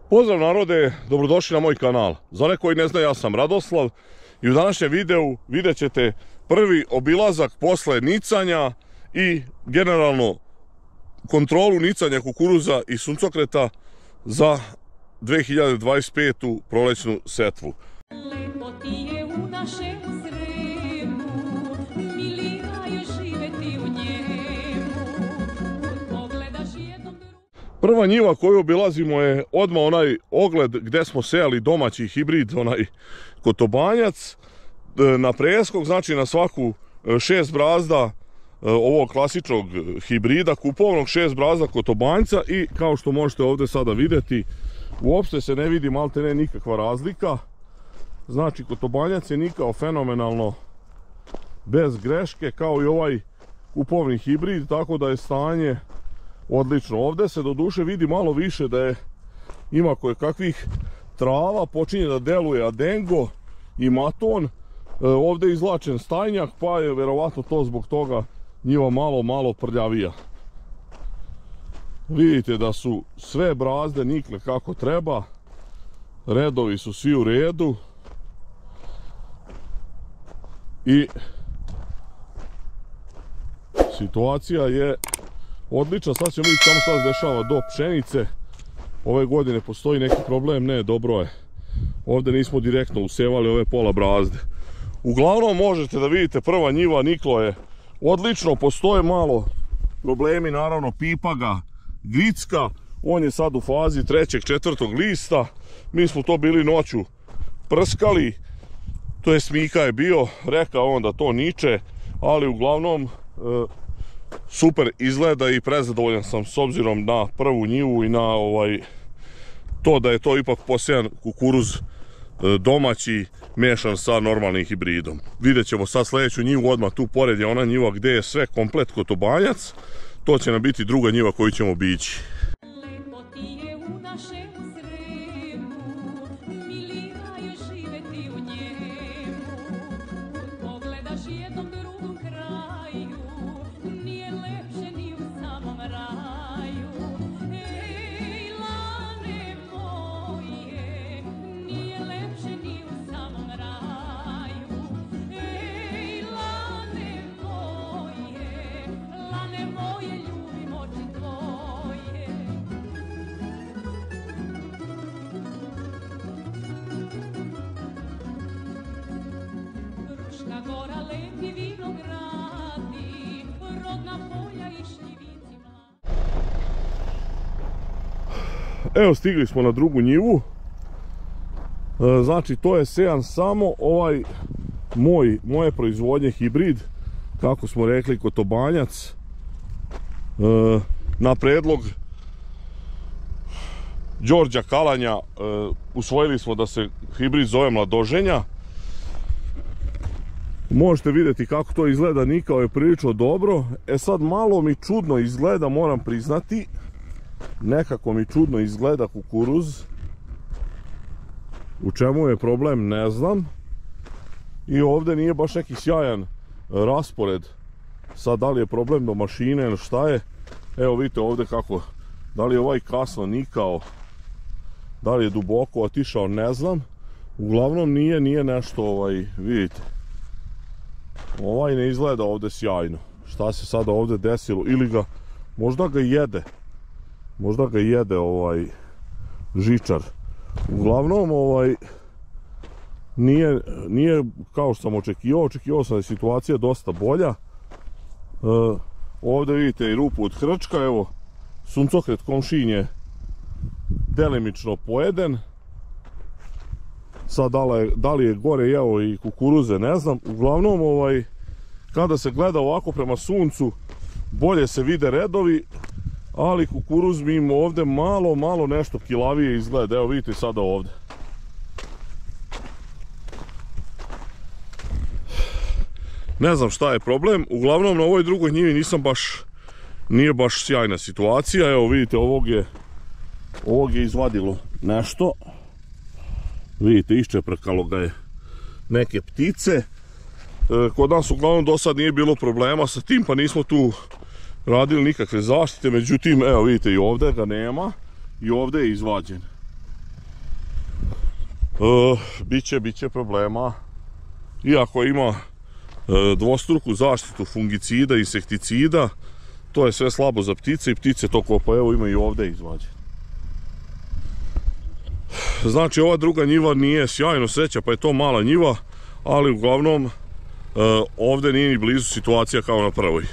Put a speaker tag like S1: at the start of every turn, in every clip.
S1: Pozdrav narode, dobrodošli na moj kanal. Za one koji ne znaju, ja sam Radoslav i u današnjem videu vidjet ćete prvi obilazak posle nicanja i generalno kontrolu nicanja kukuruza i suncokreta za 2025. prolećnu setvu.
S2: Lepo ti je u našem Sremu, milina je živeti u njemu, pogledaš jednom drugu.
S1: Prva njiva koju obilazimo je odmah onaj ogled gdje smo sejali domaći hibrid, onaj kotobanjac na preskok, znači na svaku 6 brazda ovog klasičnog hibrida, kupovnog 6 brazda kotobanjca i kao što možete ovdje sada vidjeti, uopšte se ne vidi maltene nikakva razlika. Znači kotobanjac je nikao fenomenalno bez greške kao i ovaj kupovni hibrid, tako da je stanje odlično. Ovdje se doduše vidi malo više da je ima koje kakvih trava, počinje da deluje adengo i maton. Ovdje je izlačen stajnjak, pa je verovatno to zbog toga njiva malo prljavija. Vidite da su sve brazde nikle kako treba, redovi su svi u redu i situacija je odlična. Sad ćemo vidjeti samo šta se dešava do pšenice. Ove godine postoji neki problem, ne, dobro je. Ovdje nismo direktno usevali ove pola brazde. Uglavnom možete da vidite prva njiva niklo je odlično, postoje malo problemi, naravno pipaga, gricka, on je sad u fazi 3. 4. lista. Mi smo to bili noću prskali, to je Mika je bio, rekao on da to niče, ali uglavnom super izgleda i prezadovoljan sam s obzirom na prvu njivu i na to da je to ipak posejan kukuruz domaći mešan sa normalnim hibridom. Vidjet ćemo sad sljedeću njivu, odmah tu pored je ona njiva gdje je sve komplet kotobanjac. To će nam biti druga njiva koju ćemo bići.
S2: Lepo ti je u našem Sremu, milina je živeti u njemu, pogledaš jednom drugom kraju, nije lepše ni u samom raju. Ej, lane moje, nije lepše ni u samom raju. Ej, lane moje, ljubim oči tvoje. Fruška gora, lepi vinogradi, rodna polja i šljivici mladi.
S1: Evo, stigli smo na drugu njivu. Znači to je sejan samo ovaj moje proizvodnje hibrid, kako smo rekli kotobanjac, na predlog Đorđa Kalanja. Usvojili smo da se hibrid zove Mladoženja. Možete vidjeti kako to izgleda, nikao je prilično dobro. E sad malo mi čudno izgleda, moram priznati, nekako mi čudno izgleda kukuruz. U čemu je problem, ne znam. I ovdje nije baš neki sjajan raspored. Sad da li je problem do mašine ili šta je. Evo vidite ovdje kako, da li je ovaj kasno nikao, da li je duboko otišao, ne znam. Uglavnom nije nešto, vidite. Ovaj ne izgleda ovdje sjajno. Šta se sada ovdje desilo, ili ga, možda ga jede žičar. Uglavnom nije kao što sam očekivao sam da je situacija dosta bolja. Ovdje vidite i rupu od hrčka, evo suncokret komšin je delimično pojeden. Sad da li je gore jeo i kukuruze, ne znam. Uglavnom kada se gleda ovako prema suncu bolje se vide redovi, ali kukuruz mi im ovdje malo nešto kilavije izgleda. Evo vidite sada ovdje. Ne znam šta je problem, uglavnom na ovoj drugoj njivi nije baš sjajna situacija. Evo vidite, ovog je izvadilo nešto. Vidite, iščeprkalo ga je neke ptice. Kod nas uglavnom do sad nije bilo problema sa tim, pa nismo tu radili nikakve zaštite. Međutim, evo vidite, i ovdje ga nema i ovdje je izvađen. Biće problema. Iako ima dvostruku zaštitu fungicida i insekticida, to je sve slabo za ptice i ptice to kopa. Evo ima i ovdje izvađen. Znači ova druga njiva nije sjajno sreća, pa je to mala njiva, ali uglavnom ovdje nije ni blizu situacija kao na prvoj.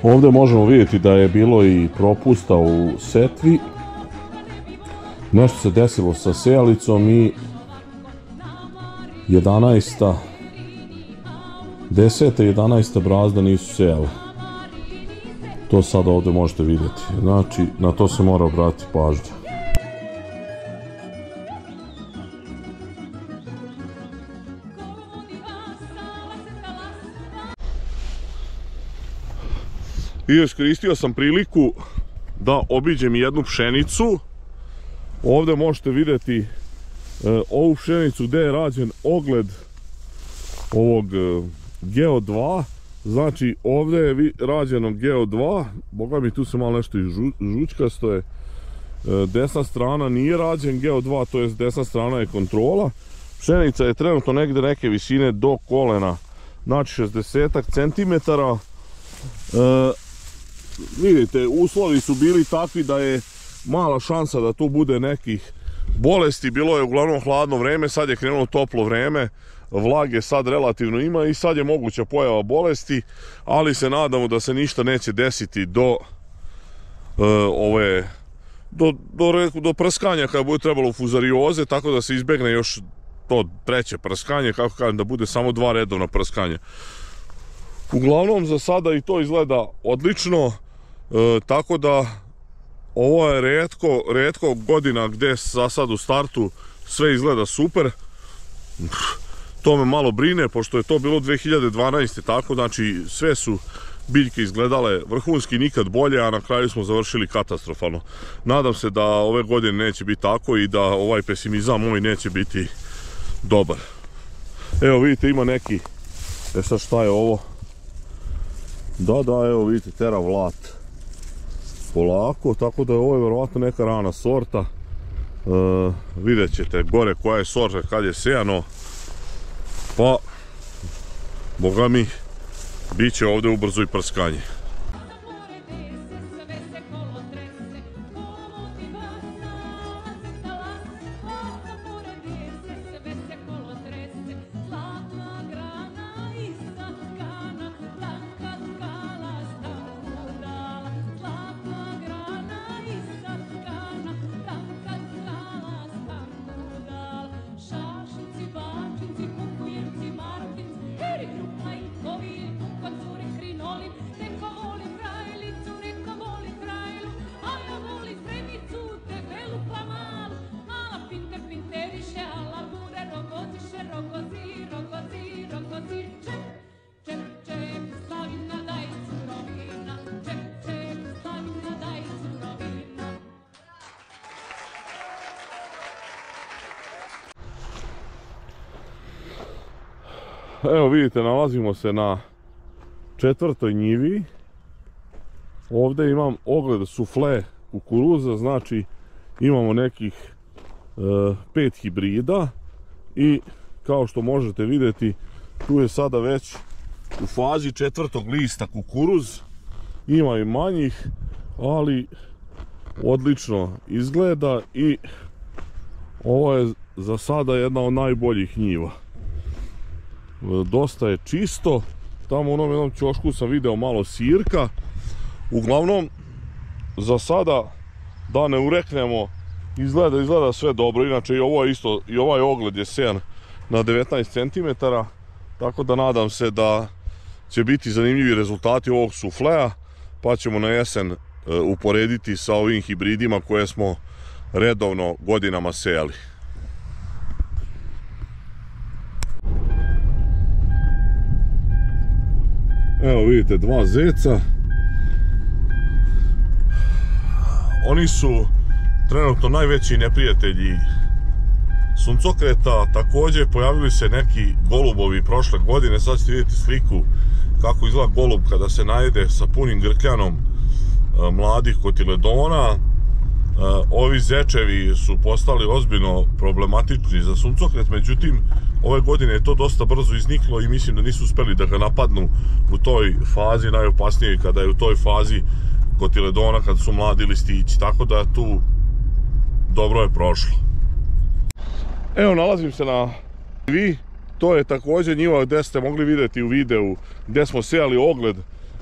S1: Ovdje možemo vidjeti da je bilo i propusta u setvi. Nešto se desilo sa sejalicom i 10. i 11. brazda nisu sejale. To sada ovdje možete vidjeti. Znači, na to se mora obratiti pažnja. I iskoristio sam priliku da obiđem jednu pšenicu. Ovdje možete vidjeti ovu pšenicu gdje je rađen ogled ovog Geo 2. Znači ovdje je rađeno Geo 2. Boga mi tu se malo nešto i žučkasto je. Desna strana nije rađen Geo 2, to jest desna strana je kontrola. Pšenica je trenutno negdje neke visine do kolena. Znači 60 cm. Vidite, uslovi su bili takvi da je mala šansa da tu bude nekih bolesti. Bilo je uglavnom hladno vreme, sad je krenulo toplo vreme, vlage sad relativno ima i sad je moguća pojava bolesti, ali se nadamo da se ništa neće desiti do prskanja kada bude trebalo fuzarioze, tako da se izbegne još to treće prskanje, kako kažem, da bude samo 2 redovna prskanja. Uglavnom za sada i to izgleda odlično, tako da ovo je retko godina gdje za sad u startu sve izgleda super. To me malo brine, pošto je to bilo 2012. tako, znači sve su biljke izgledale vrhunski, nikad bolje, a na kraju smo završili katastrofalno. Nadam se da ove godine neće biti tako i da ovaj pesimizam moj neće biti dobar. Evo vidite, ima neki, sad šta je ovo? Da, evo vidite, tera vlat polako, tako da je ovo vjerovatno neka rana sorta. Vidjet ćete gore koja je sorta kad je sejano, pa boga mi bit će ovdje ubrzo i prskanje. Evo vidite, nalazimo se na 4. njivi. Ovdje imam ogled sufle kukuruza, znači imamo nekih 5 hibrida i kao što možete vidjeti tu je sada već u fazi 4. lista kukuruz. Ima i manjih, ali odlično izgleda i ovo je za sada jedna od najboljih njiva. Dosta je čisto, tamo u onom jednom ćošku sam video malo sirka. Uglavnom, za sada, da ne ureknemo, izgleda sve dobro. Inače i ovaj ogled je sejan na 19 cm, tako da nadam se da će biti zanimljivi rezultati ovog suflea, pa ćemo na jesen uporediti sa ovim hibridima koje smo redovno godinama sejali. Evo vidite dva zeca. Oni su trenutno najveći neprijatelji suncokreta. Također pojavili se neki golubovi prošle godine. Sad ćete vidjeti sliku kako izgleda golub kada se najede sa punim grkljanom mladih kotiledona. Ovi zečevi su postali ozbiljno problematični za suncokret, međutim ove godine je to dosta brzo izniklo i mislim da nisu uspeli da ga napadnu u toj fazi najopasnijoj, kada je u toj fazi kotiledona, kad su mladi listići, tako da tu dobro je prošlo. Evo, nalazim se na njivi. To je također njiva gdje ste mogli vidjeti u videu gdje smo sejali ogled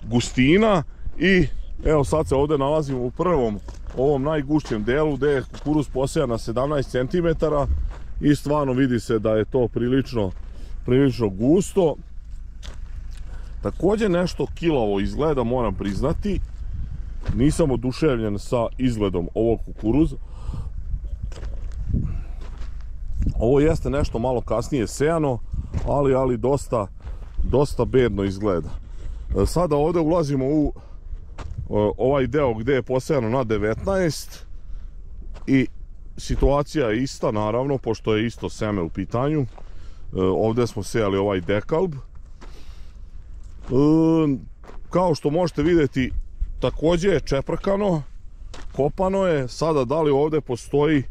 S1: gustina i evo sad se ovdje nalazimo u prvom ovom najgušćem delu gdje je kukuruz posejan na 17 cm i stvarno vidi se da je to prilično gusto. Također nešto kilavo izgleda, moram priznati. Nisam oduševljen sa izgledom ovog kukuruza. Ovo jeste nešto malo kasnije sejano, ali dosta bedno izgleda. Sada ovdje ulazimo u ovaj deo gdje je posejano na 19 i situacija je ista, naravno, pošto je isto seme u pitanju. Ovdje smo sejali ovaj dekalb. Kao što možete vidjeti, također je čeprkano, kopano je. Sada da li ovdje postoji,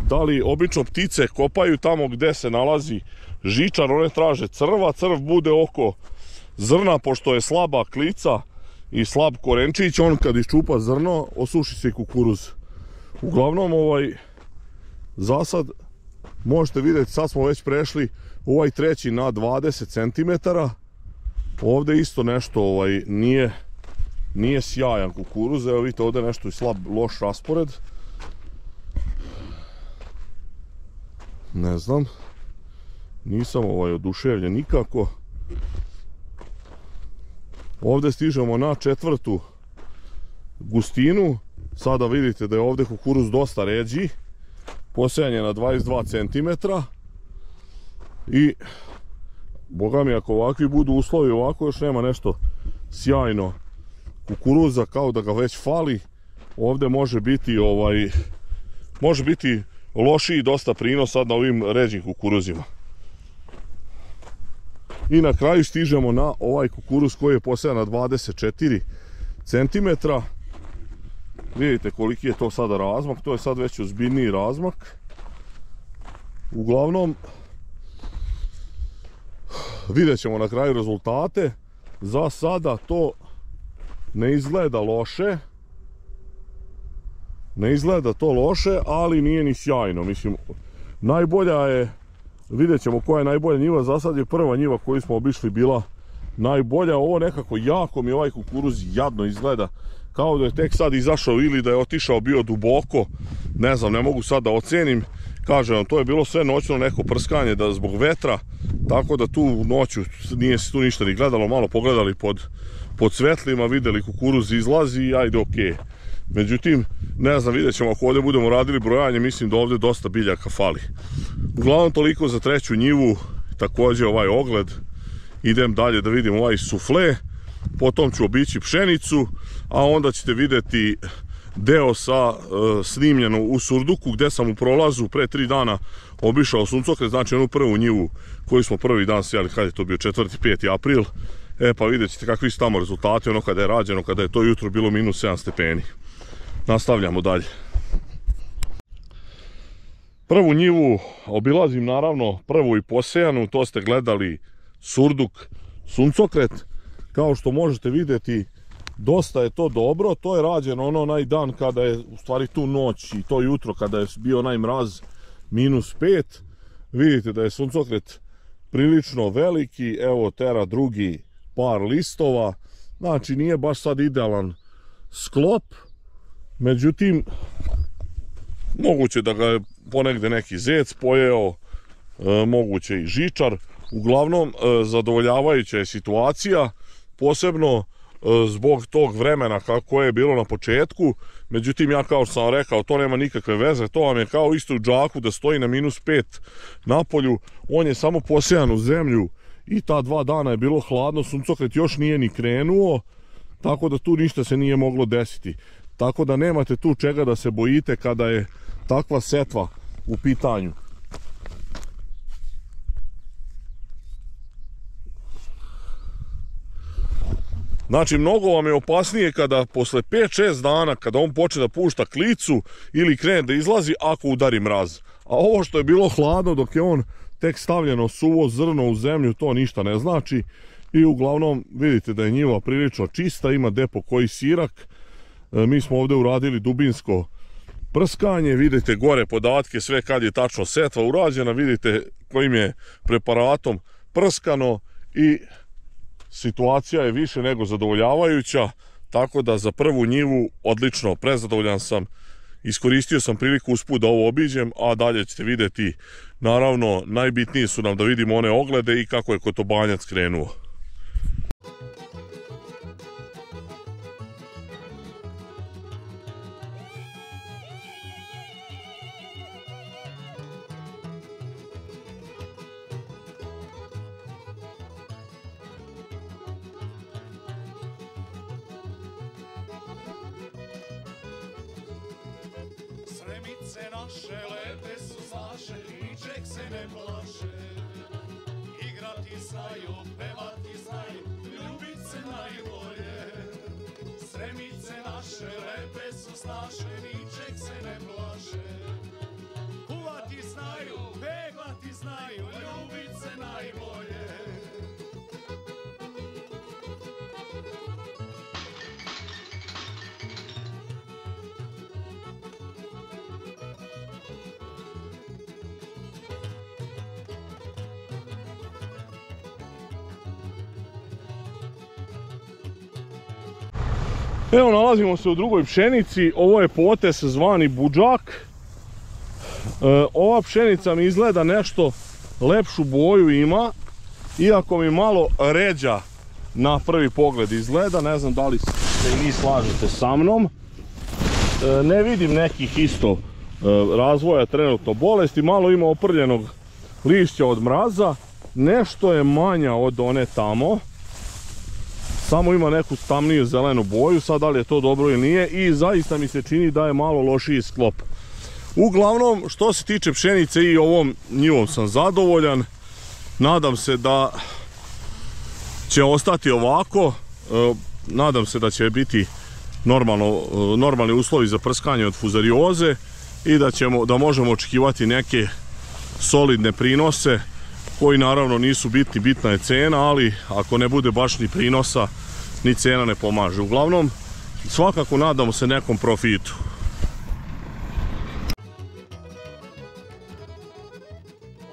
S1: da li obično ptice kopaju tamo gdje se nalazi žičar, one traže crva, crv bude oko zrna, pošto je slaba klica i slab korenčić, on kad iščupa zrno, osuši se i kukuruz. Uglavnom, za sad možete vidjeti, sad smo već prešli ovaj treći na 20 cm. Ovdje isto nešto nije sjajan kukuruz. Evo vidite, ovdje nešto je slab, loš raspored. Ne znam, nisam oduševljen nikako. Ovdje stižemo na 4. gustinu. Sada vidite da je ovdje kukuruz dosta ređi. Posejan je na 22 cm. I boga mi, ako ovakvi budu uslovi, ovako još nema nešto sjajno kukuruza, kao da ga već fali. Ovdje može biti lošiji dosta prinos sad na ovim ređim kukuruzima. I na kraju stižemo na ovaj kukuruz koji je posejan na 24 cm. Vidite koliki je to sada razmak, to je sad već ozbiljniji razmak. Uglavnom, vidjet ćemo na kraju rezultate. Za sada to ne izgleda loše. Ne izgleda to loše, ali nije ni sjajno. Mislim, najbolja je, vidjet ćemo koja je najbolja njiva. Za sad je prva njiva koju smo obišli bila najbolja. Ovo nekako jako mi ovaj kukuruz jadno izgleda. Kao da je tek sad izašao ili da je otišao bio duboko. Ne znam, ne mogu sad da ocenim. Kažem vam, to je bilo sve noćno neko prskanje zbog vetra. Tako da tu noću nije se tu ništa ni gledalo. Malo pogledali pod svetlima, vidjeli kukuruz izlazi i ajde okej. Međutim, ne znam, vidjet ćemo ako ovdje budemo radili brojanje, mislim da ovdje dosta biljaka fali. Uglavnom toliko za treću njivu, također ovaj ogled. Idem dalje da vidim ovaj sufle, potom ću obići pšenicu, a onda ćete vidjeti deo snimljeno u Surduku, gdje sam u prolazu pre 3 dana obišao suncokret, znači onu prvu njivu koju smo prvi dan sijali, kad je to bio 4. 5. april. Pa vidjet ćete kakvi su tamo rezultati, ono kada je rađeno, kada je to jutro bilo -7 stepeni. Nastavljamo dalje. Prvu njivu obilazim, naravno, prvu i posejanu, to ste gledali Surduk, suncokret. Kao što možete vidjeti, dosta je to dobro. To je rađeno onaj dan kada je, u stvari tu noć i to jutro kada je bio onaj mraz -5. Vidite da je suncokret prilično veliki, evo tera drugi par listova. Znači nije baš sad idealan sklop. Međutim, moguće da ga je ponegde neki zec pojeo, moguće i žičar. Uglavnom, zadovoljavajuća je situacija, posebno zbog tog vremena kako je bilo na početku. Međutim, ja kao što sam rekao, to nema nikakve veze, to vam je kao isto u džaku da stoji na -5 napolju. On je samo posejan u zemlju i ta 2 dana je bilo hladno, suncokret još nije ni krenuo, tako da tu ništa se nije moglo desiti. Tako da nemate tu čega da se bojite kada je takva setva u pitanju. Znači, mnogo vam je opasnije kada posle 5-6 dana, kada on počne da pušta klicu ili krene da izlazi, ako udari mraz. A ovo što je bilo hladno dok je on tek stavljeno suvo zrno u zemlju, to ništa ne znači. I uglavnom vidite da je njiva prilično čista, ima depo koji sirak. Mi smo ovdje uradili dubinsko prskanje, vidite gore podatke, sve kad je tačno setva urađena, vidite kojim je preparatom prskano i situacija je više nego zadovoljavajuća, tako da za prvu njivu odlično, prezadovoljan sam. Iskoristio sam priliku usput da ovo obiđem, a dalje ćete vidjeti, naravno, najbitnije su nam da vidimo one oglede i kako je Kotobanjac krenuo.
S3: Sremice naše lepe su, znaše, ničeg se ne plaše. Igrati znaju, pevati znaju, ljubit se najbolje. Sremice naše lepe su, znaše, ničeg se ne plaše. Kuvati znaju, peglati znaju, ljubit se najbolje.
S1: Evo, nalazimo se u drugoj pšenici, ovo je potes zvani budžak. Ova pšenica mi izgleda nešto lepšu boju ima, iako mi malo ređa na prvi pogled izgleda, ne znam da li se i vi slažete sa mnom. Ne vidim nekih isto razvoja trenutno bolesti, malo ima oprljenog lišća od mraza, nešto je manja od one tamo. Samo ima neku tamniju zelenu boju, sad da li je to dobro ili nije, i zaista mi se čini da je malo lošiji sklop. Uglavnom, što se tiče pšenice, i ovom njivom sam zadovoljan. Nadam se da će ostati ovako, nadam se da će biti normalni uslovi za prskanje od fuzarioze i da možemo očekivati neke solidne prinose, koji naravno nisu bitni, bitna je cena, ali ako ne bude baš ni prinosa, ni cena ne pomaže. Uglavnom, svakako nadamo se nekom profitu.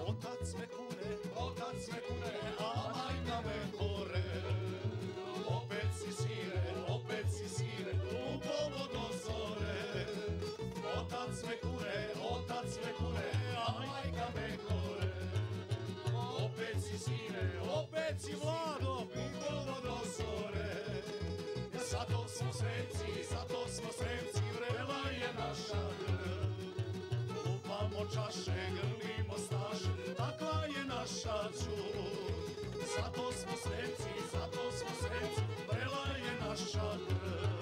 S3: Otac me kune, a majka me kore. Opet si sire, u povo do zore. Otac me kune, a majka me kore. Opet si mlado, upovo do zore. Zato smo sremci, vrela je naša grl. Lupamo čaše, grlimo staše, takva je naša čur. Zato smo sremci, vrela je naša grl.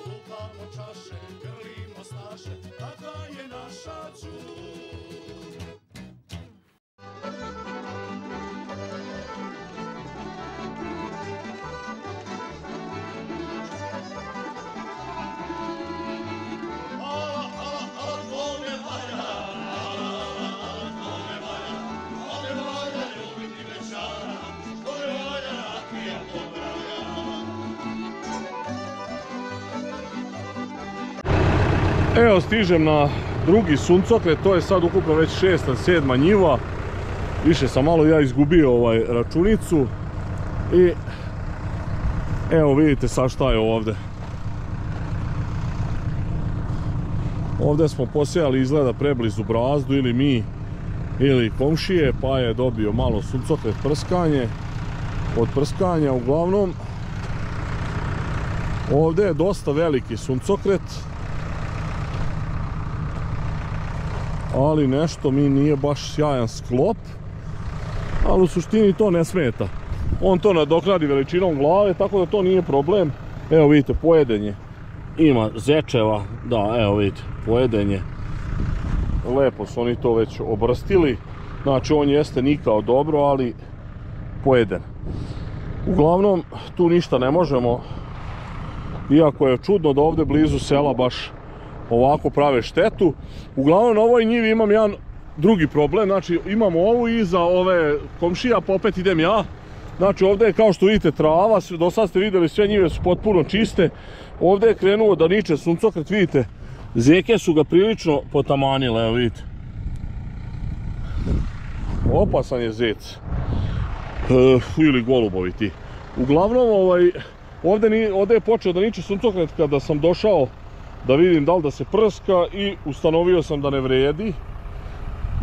S3: Lupamo čaše, grlimo staše, takva je naša čur.
S1: Evo, stižem na drugi suncokret, to je sad ukupno već 6. 7. njiva. Više sam malo ja izgubio računicu. I evo vidite sad šta je ovdje. Ovdje smo posijali, izgleda, preblizu brazdu, ili mi ili komšije, pa je dobio malo suncokret prskanje. Od prskanja uglavnom. Ovdje je dosta veliki suncokret, ali nešto mi nije baš sjajan sklop. ali u suštini to ne smeta. On to nadoknadi veličinom glave, tako da to nije problem. Evo vidite, pojedenje. Ima zečeva, da, evo vidite, pojedenje. Lepo su oni to već obrstili. Znači on jeste nikao dobro, ali pojeden. Uglavnom, tu ništa ne možemo. Iako je čudno da ovdje blizu sela baš ovako prave štetu. Uglavnom na ovoj njivi imam jedan drugi problem. Znači imamo ovu iza ove komšija, pa opet idem ja. Znači ovdje je kao što vidite trava, do sad ste vidjeli sve njive su potpuno čiste. Ovdje je krenuo da niče suncokret, vidite. Zeke su ga prilično potamanile, evo vidite. Opasan je zec. Ili golubovi ti. Uglavnom ovdje je počeo da niče suncokret kada sam došao da vidim da li da se prska i ustanovio sam da ne vredi.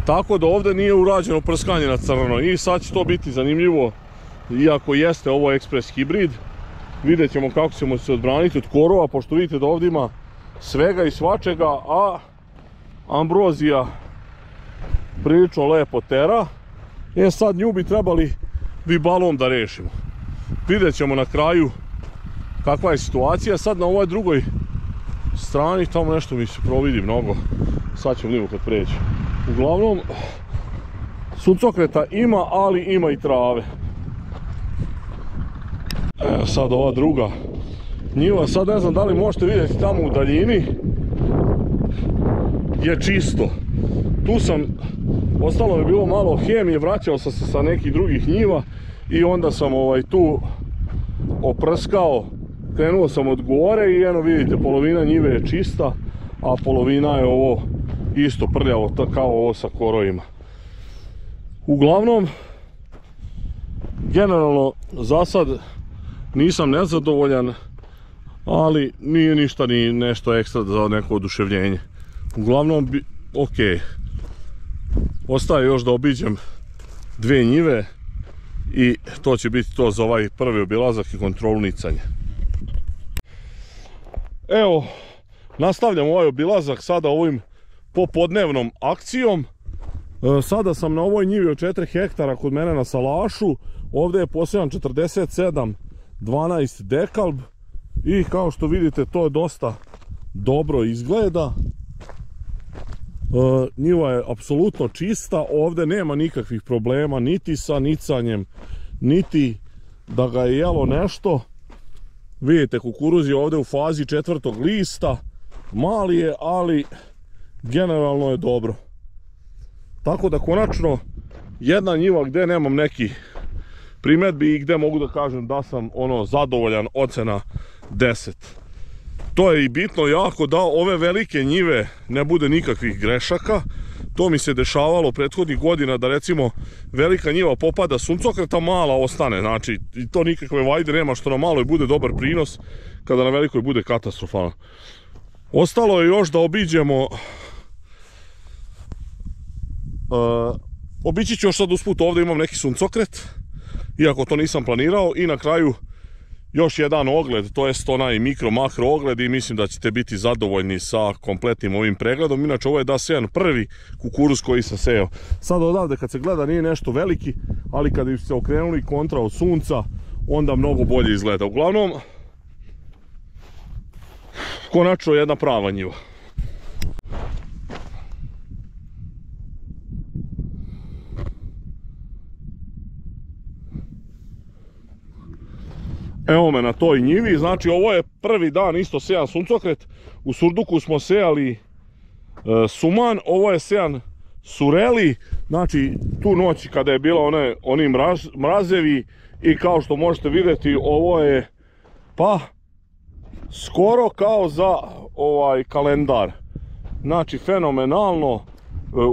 S1: Tako da ovdje nije urađeno prskanje na crno i sad će to biti zanimljivo. Iako jeste ovo ekspres hibrid, vidjet ćemo kako ćemo se odbraniti od korova, pošto vidite da ovdje ima svega i svačega, a ambrozija prilično lepo tera. Sad nju bi trebali vibalom da rešimo. Vidjet ćemo na kraju kakva je situacija. Sad na ovoj drugoj strani, tamo nešto mi se providi mnogo, sad ćemo vidjeti kad pređe. Uglavnom, suncokreta ima, ali ima i trave. Evo sad ova druga njiva, sad ne znam da li možete vidjeti tamo u daljini, je čisto. Tu sam, ostalo je bilo malo hemije, vraćao sam se sa nekih drugih njiva i onda sam tu oprskao, krenuo sam od gore i eno vidite, polovina njive je čista, a polovina je ovo isto prljavo, kao ovo sa korovima. Uglavnom, generalno za sad nisam nezadovoljan, ali nije ništa ni nešto ekstra za neko oduševljenje. Uglavnom, ok. Ostaje još da obiđem dve njive i to će biti to za ovaj prvi obilazak i kontrolu nicanja. Evo, nastavljam ovaj obilazak sada ovim popodnevnom akcijom. Sada sam na ovoj njivi od 4 hektara kod mene na salašu. Ovdje je posejan 47-12 dekalb i kao što vidite to dosta dobro izgleda. Njiva je apsolutno čista, ovdje nema nikakvih problema niti sa nicanjem, niti da ga je jelo nešto. Vidite, kukuruz je ovdje u fazi 4. lista, mali je, ali generalno je dobro. Tako da konačno jedna njiva gdje nemam neki primjedbi i gdje mogu da kažem da sam zadovoljan, ocena 10. To je i bitno jako da ove velike njive ne bude nikakvih grešaka. To mi se dešavalo prethodnih godina da recimo velika njiva popada suncokreta, mala ostane. Znači i to nikakve vajde nema što na maloj bude dobar prinos, kada na velikoj bude katastrofalno. Ostalo je još da obiđemo, obići ću još sad usput, ovdje imam neki suncokret, iako to nisam planirao, i na kraju još jedan ogled, to jest onaj mikro makro ogled, i mislim da ćete biti zadovoljni sa kompletnim ovim pregledom. Inače ovo je da sejan prvi kukuruz koji sam sejao. Sad odavde kad se gleda nije nešto veliki, ali kad bi se okrenuli kontra od sunca onda mnogo bolje izgleda. Uglavnom, konačno jedna prava njiva. Evo me na toj njivi, znači ovo je prvi dan isto sejan suncokret. U surduku smo sejali suman, ovo je sejan sureli, znači tu noć kada je bilo oni mrazevi, i kao što možete vidjeti ovo je pa skoro kao za ovaj kalendar. Znači fenomenalno,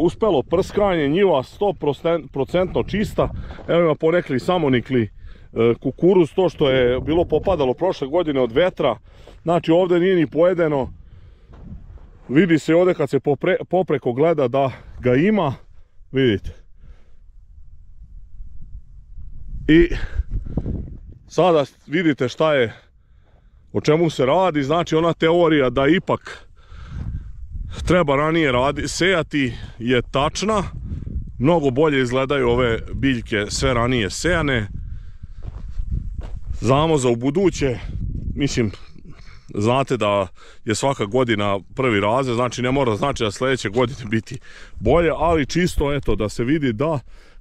S1: uspelo prskanje, njiva 100% čista. Evo ima ponekli samonikli kukuruz, to što je bilo popadalo prošle godine od vetra. Znači ovdje nije ni pojedeno, vidi se ovdje kad se popreko gleda da ga ima, vidite. I sada vidite šta je, o čemu se radi. Znači ona teorija da ipak treba ranije sejati je tačna. Mnogo bolje izgledaju ove biljke sve ranije sejane. Znamo za ubuduće, mislim, znate da je svaka godina prvi razred, znači ne mora znači da sljedeće godine biti bolje, ali čisto eto da se vidi da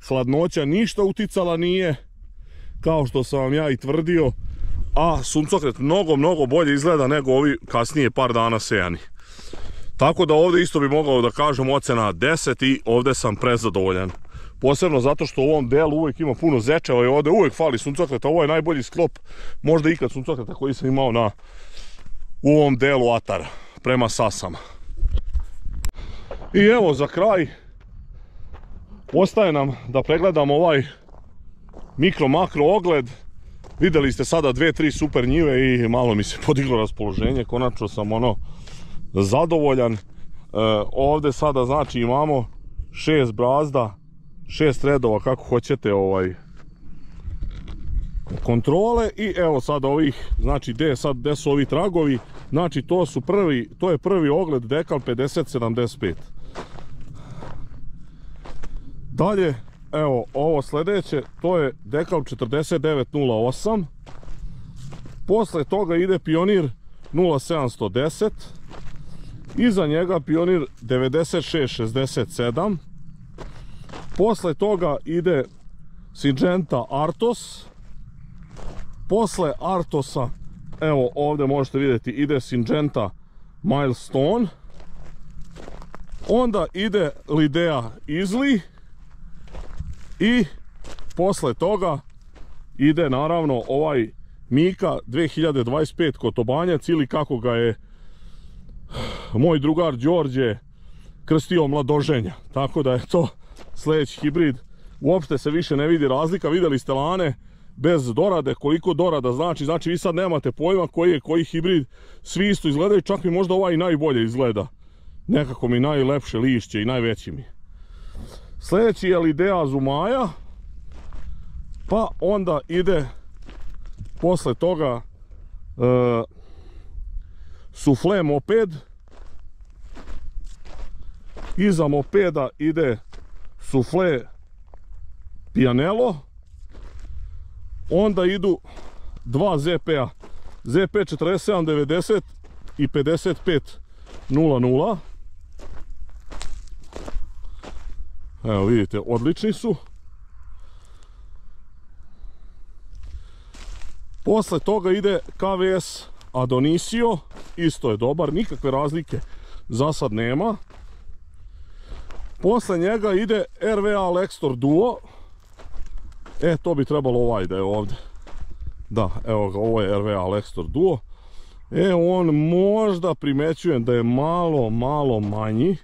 S1: hladnoća ništa uticala nije, kao što sam vam ja i tvrdio, a suncokret mnogo bolje izgleda nego ovi kasnije par dana sejani. Tako da ovdje isto bi mogao da kažem ocena 10 i ovdje sam prezadovoljan. Posebno zato što u ovom delu uvijek ima puno zečeva i ovdje uvijek fali suncokreta. Ovo je najbolji sklop možda ikad suncokreta koji sam imao u ovom delu atara prema sasama. I evo za kraj ostaje nam da pregledamo ovaj mikro-makro ogled. Vidjeli ste sada 2-3 super njive i malo mi se podiglo raspoloženje. Konačno sam zadovoljan. Ovdje sada znači imamo 6 brazda, 6 redova kako hoćete kontrole i evo sad ovih, znači gdje su ovi tragovi, znači to je prvi ogled Dekal 5075. Dalje, evo ovo sljedeće, to je Dekal 4908. Posle toga ide Pionir 0710. Iza njega Pionir 9667. Posle toga ide Syngenta Artos. Posle Artosa, evo ovdje možete vidjeti, ide Syngenta Milestone. Onda ide Lidea Izli. I posle toga ide naravno ovaj Mika 2025 Kotobanjac, ili kako ga je moj drugar Đorđe krstio Mladoženja. Tako da je to sljedeći hibrid. Uopšte se više ne vidi razlika. Vidjeli ste lane bez dorade, koliko dorada znači vi sad nemate pojma koji je koji hibrid. Svi isto izgledaju, čak mi možda ovaj i najbolje izgleda. Nekako mi najlepše lišće i najveći mi. Sljedeći je Lidea Zumaja. Pa onda ide posle toga Sufle moped. Iza mopeda ide Sufle Pianello. Onda idu dva ZP-a. ZP 4790 i 5500. Evo vidite, odlični su. Posle toga ide KVS Adonisio. Isto je dobar, nikakve razlike za sad nema. Posle njega ide RVA Lextor Duo. To bi trebalo ovaj da je ovdje. Da, evo ga, ovo je RVA Lextor Duo. On možda primećujem da je malo manji.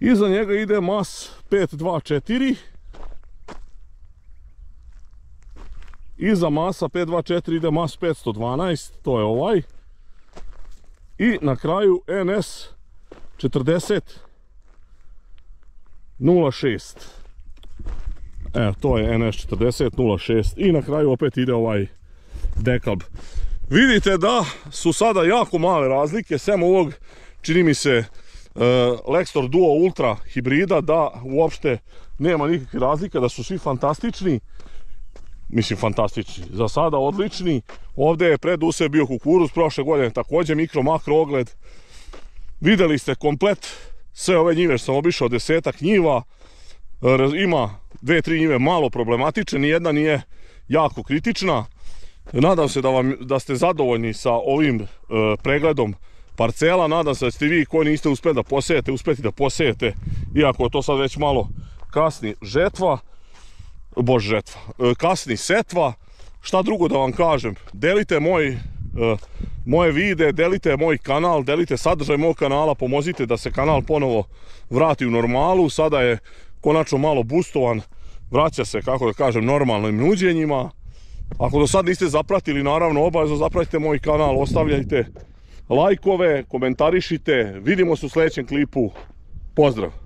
S1: Iza njega ide MAS 524. Iza MAS-a 524 ide MAS 512, to je ovaj. I na kraju NS 4006. Evo, to je NS 4006 i na kraju opet ide ovaj Dekal. Vidite da su sada jako male razlike, sem ovog, čini mi se, Lextor Duo Ultra hibrida, da uopšte nema nikakve razlike, da su svi fantastični. Mislim fantastični, za sada odlični. Ovdje je pred usred bio kukuruz, prošle godine također mikro-makro ogled. Vidjeli ste komplet sve ove njive što sam obišao, 10-ak njiva. Ima 2-3 njive malo problematične, nijedna nije jako kritična. Nadam se da ste zadovoljni sa ovim pregledom parcela. Nadam se da ste vi koji niste uspjeli da posejete, uspjeti da posejete, iako je to sad već malo kasni kasni setva. Šta drugo da vam kažem, delite moje videe, delite moj kanal, delite sadržaj mog kanala, pomozite da se kanal ponovo vrati u normalu. Sada je konačno malo boostovan, vraća se, kako da kažem, normalnim nuđenjima. Ako do sad niste zapratili, naravno obavezno zapratite moj kanal, ostavljajte lajkove, komentarišite, vidimo se u sljedećem klipu, pozdrav!